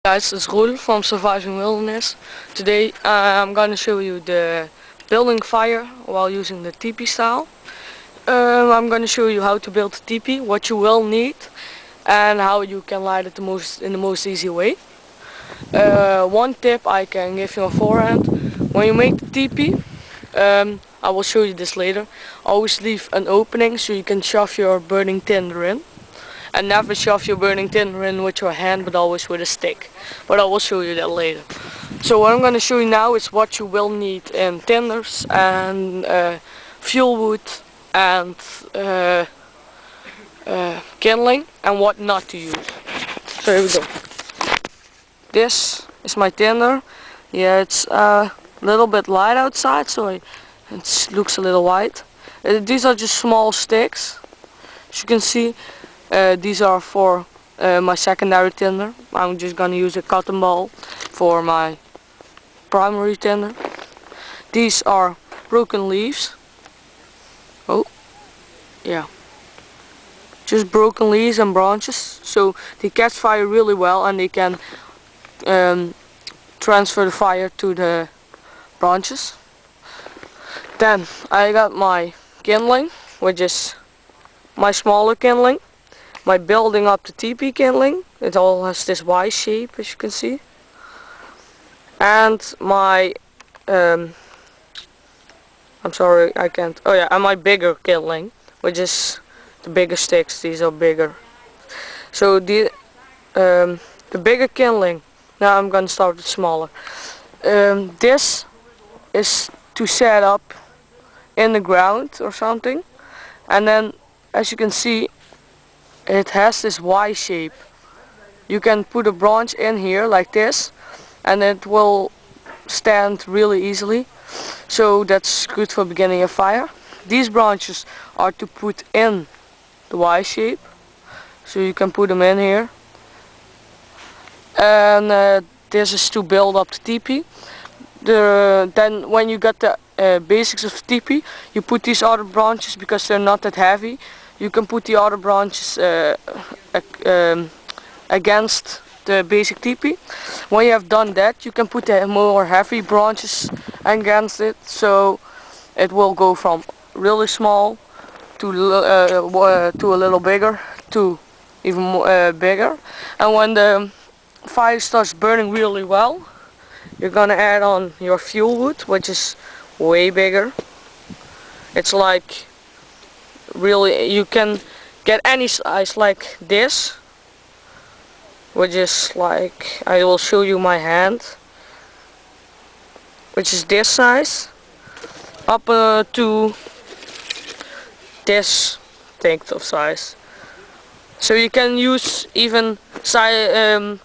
Guys, it's Roel from Surviving Wilderness. Today I'm gonna show you the building fire while using the tipi style. I'm gonna show you how to build a tipi, what you will need, and how you can light it in the most easy way. One tip I can give you on forehand: when you make the tipi, I will show you this later. Always leave an opening so you can shove your burning tinder in. And never shove your burning tinder in with your hand, but always with a stick. But I will show you that later. So what I'm going to show you now is what you will need in tinders and fuel wood and kindling, and what not to use. So here we go. This is my tinder. Yeah, it's a little bit light outside, so it looks a little white. These are just small sticks, as you can see. These are for my secondary tinder. I'm just gonna use a cotton ball for my primary tinder. These are broken leaves. Oh, yeah. Just broken leaves and branches, so they catch fire really well and they can transfer the fire to the branches. Then I got my kindling, which is my smaller kindling. My building up the tipi kindling, it all has this Y shape, as you can see. And my, I'm sorry, I can't, oh yeah, and my bigger kindling, which is the bigger sticks. These are bigger. So the bigger kindling, now I'm gonna start with smaller. This is to set up in the ground or something, and then as you can see, it has this Y shape. You can put a branch in here like this and it will stand really easily. So that's good for beginning a fire. These branches are to put in the Y shape. So you can put them in here. And this is to build up the tipi. Then when you got the basics of tipi, you put these other branches because they're not that heavy. You can put the other branches against the basic tipi. When you have done that, you can put the more heavy branches against it, so it will go from really small to a little bigger to even more, bigger. And when the fire starts burning really well, you're gonna add on your fuel wood, which is way bigger. It's like, really, you can get any size like this, which is like, I will show you my hand, which is this size, up to this length of size. So you can use even 10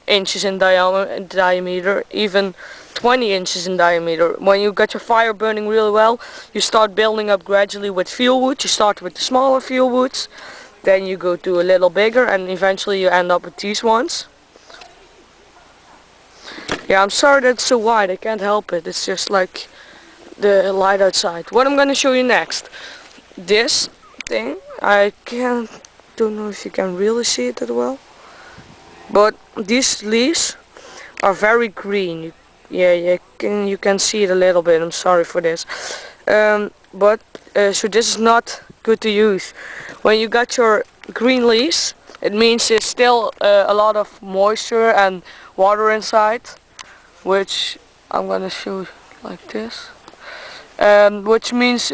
inches in diameter, even 20 inches in diameter. When you got your fire burning really well, you start building up gradually with fuel wood. You start with the smaller fuel woods, then you go to a little bigger, and eventually you end up with these ones. Yeah, I'm sorry that's so wide, I can't help it. It's just like the light outside. What I'm gonna show you next, this thing, don't know if you can really see it that well, but these leaves are very green. Yeah, you can see it a little bit. I'm sorry for this, so this is not good to use. When you got your green leaves, it means there's still a lot of moisture and water inside, which I'm gonna show you like this. Which means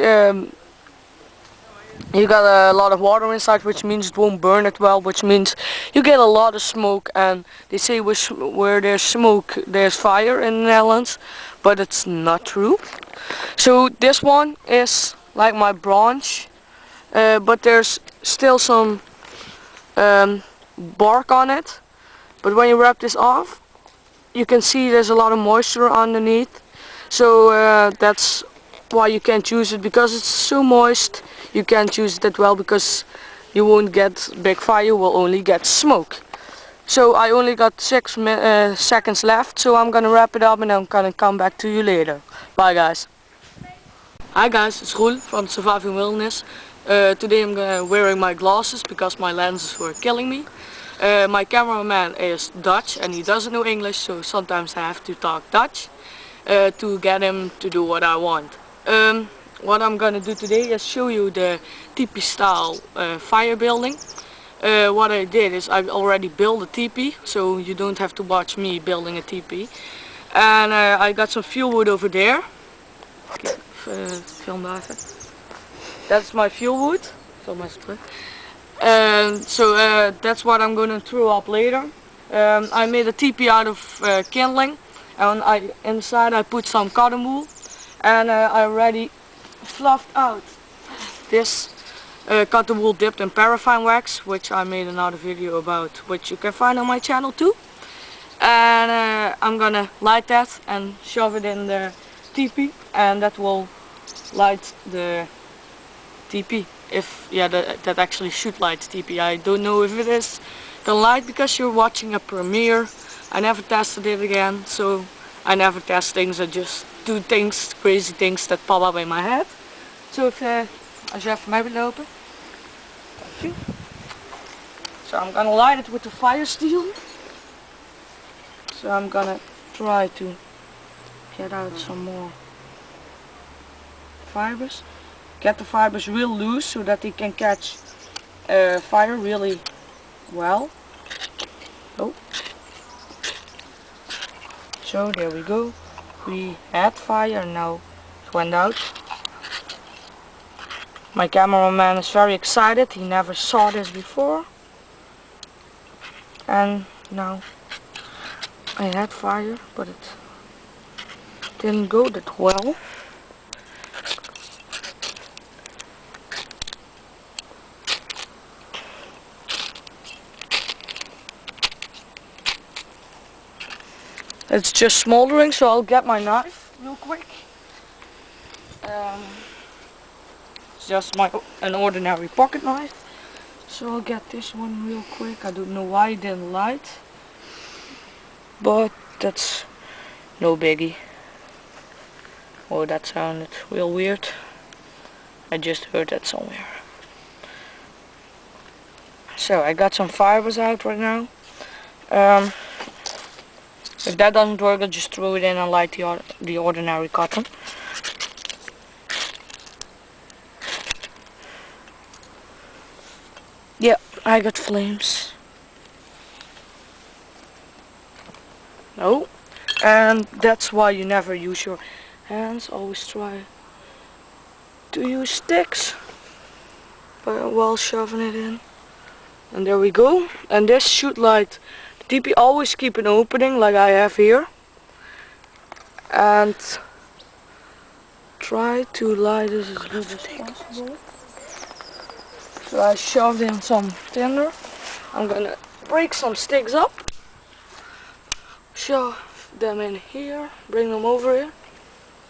you got a lot of water inside, which means it won't burn it well, which means you get a lot of smoke. And they say where there's smoke there's fire in the Netherlands, but it's not true. So this one is like my branch, but there's still some bark on it. But when you wrap this off, you can see there's a lot of moisture underneath. So that's why you can't use it, because it's so moist. You can't use it that well because you won't get big fire, you will only get smoke. So I only got 6 seconds left, so I'm gonna wrap it up and I'm gonna come back to you later. Bye guys. Hi guys, it's Roel from Surviving Wilderness. Today I'm wearing my glasses because my lenses were killing me. My cameraman is Dutch and he doesn't know English, so sometimes I have to talk Dutch to get him to do what I want. What I'm gonna do today is show you the tipi style fire building. What I did is I already built a tipi, so you don't have to watch me building a tipi. And I got some fuel wood over there. Film that. That's my fuel wood. Film my split. So that's what I'm gonna throw up later. I made a tipi out of kindling, and inside I put some cotton wool, and I already fluffed out this cotton wool dipped in paraffin wax, which I made another video about, which you can find on my channel too. And I'm gonna light that and shove it in the tipi, and that will light the tipi. If that actually should light tipi. I don't know if it is gonna light because you're watching a premiere. I never tested it again, so I never test things. I just do things, crazy things that pop up in my head. So als je even mij wilt lopen. Dank je. So I'm gonna light it with the fire steel. So I'm gonna try to get out some more fibers. Get the fibers real loose so that they can catch fire really well. Oh. So there we go. We had fire and now it went out. My cameraman is very excited. He never saw this before. And now I had fire, but it didn't go that well. It's just smoldering, so I'll get my knife real quick. It's just an ordinary pocket knife. So I'll get this one real quick. I don't know why it didn't light, but that's no biggie. Oh, that sounded real weird. I just heard that somewhere. So I got some fibers out right now. If that doesn't work, I'll just throw it in and light the ordinary cotton. Yeah, I got flames. No, and that's why you never use your hands. Always try to use sticks while shoving it in. And there we go. And this should light the tipi. Always keep an opening like I have here. And try to light this as good as possible. So I shoved in some tinder. I'm gonna break some sticks up. Shove them in here. Bring them over here.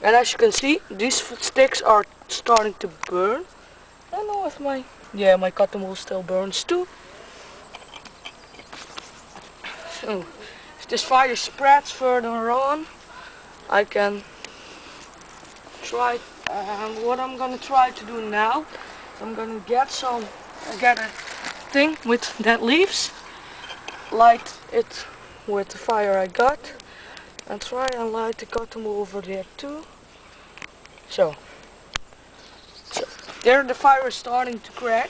And as you can see, these sticks are starting to burn. I don't know if my cotton wool still burns too. So if this fire spreads further on, I can try. What I'm gonna try to do now, I'm gonna get a thing with dead leaves, light it with the fire I got, and try and light the cotton wool over there too. So there the fire is starting to crack.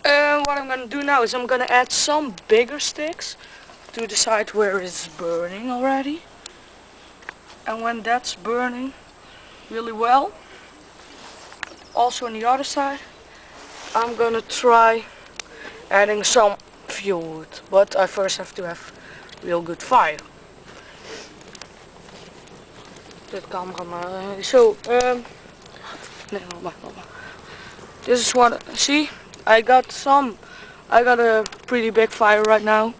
What I'm gonna do now is I'm gonna add some bigger sticks to the side where it's burning already. And when that's burning really well, also on the other side, I'm gonna try adding some fuel wood, but I first have to have real good fire. So, this is what, see, I got a pretty big fire right now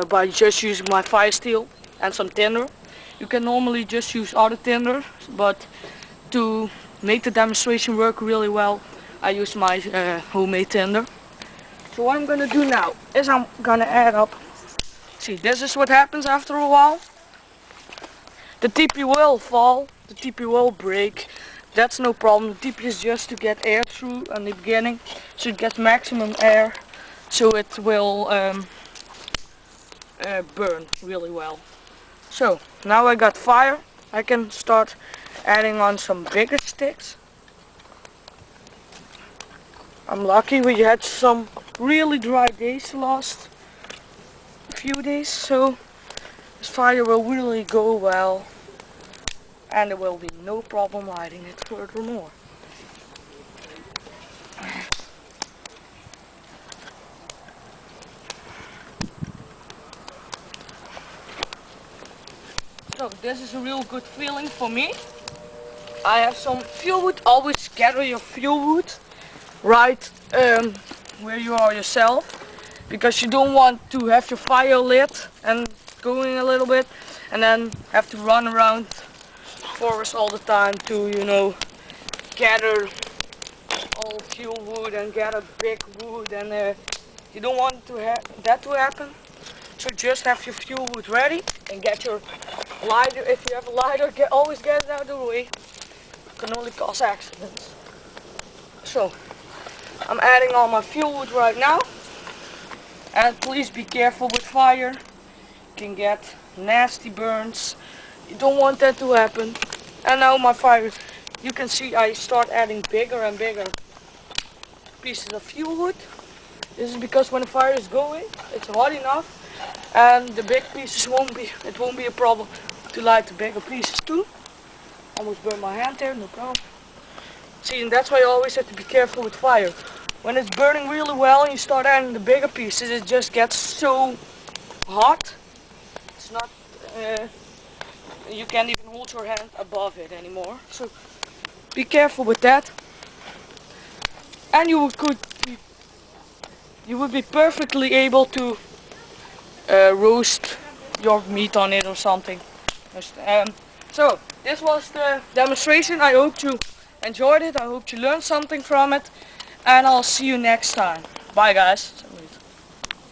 by just using my fire steel and some tinder. You can normally just use other tinder, but to make the demonstration work really well, I use my homemade tinder. So what I'm gonna do now is I'm gonna add up. See, this is what happens after a while. The tipi will fall, the tipi will break. That's no problem. The tipi is just to get air through in the beginning, so it gets maximum air so it will burn really well. So now I got fire, I can start adding on some bigger sticks. I'm lucky we had some really dry days the last few days, so this fire will really go well and there will be no problem lighting it furthermore. So this is a real good feeling for me. I have some fuel wood. Always gather your fuel wood right where you are yourself, because you don't want to have your fire lit and going a little bit and then have to run around forest all the time to, you know, gather all fuel wood and gather big wood, and you don't want to that to happen. So just have your fuel wood ready and get your lighter. If you have a lighter, always get it out of the way. It can only cause accidents. So I'm adding all my fuel wood right now, and please be careful with fire. You can get nasty burns. You don't want that to happen. And now my fire, you can see I start adding bigger and bigger pieces of fuel wood. This is because when the fire is going, it's hot enough, and the big pieces won't be a problem to light the bigger pieces too. Almost burned my hand there, no problem. See, and that's why you always have to be careful with fire. When it's burning really well and you start adding the bigger pieces, it just gets so hot. It's not, you can't even hold your hand above it anymore. So be careful with that. And you would be perfectly able to roast your meat on it or something. So this was the demonstration. I hope you enjoyed it. I hope you learned something from it. And I'll see you next time. Bye guys.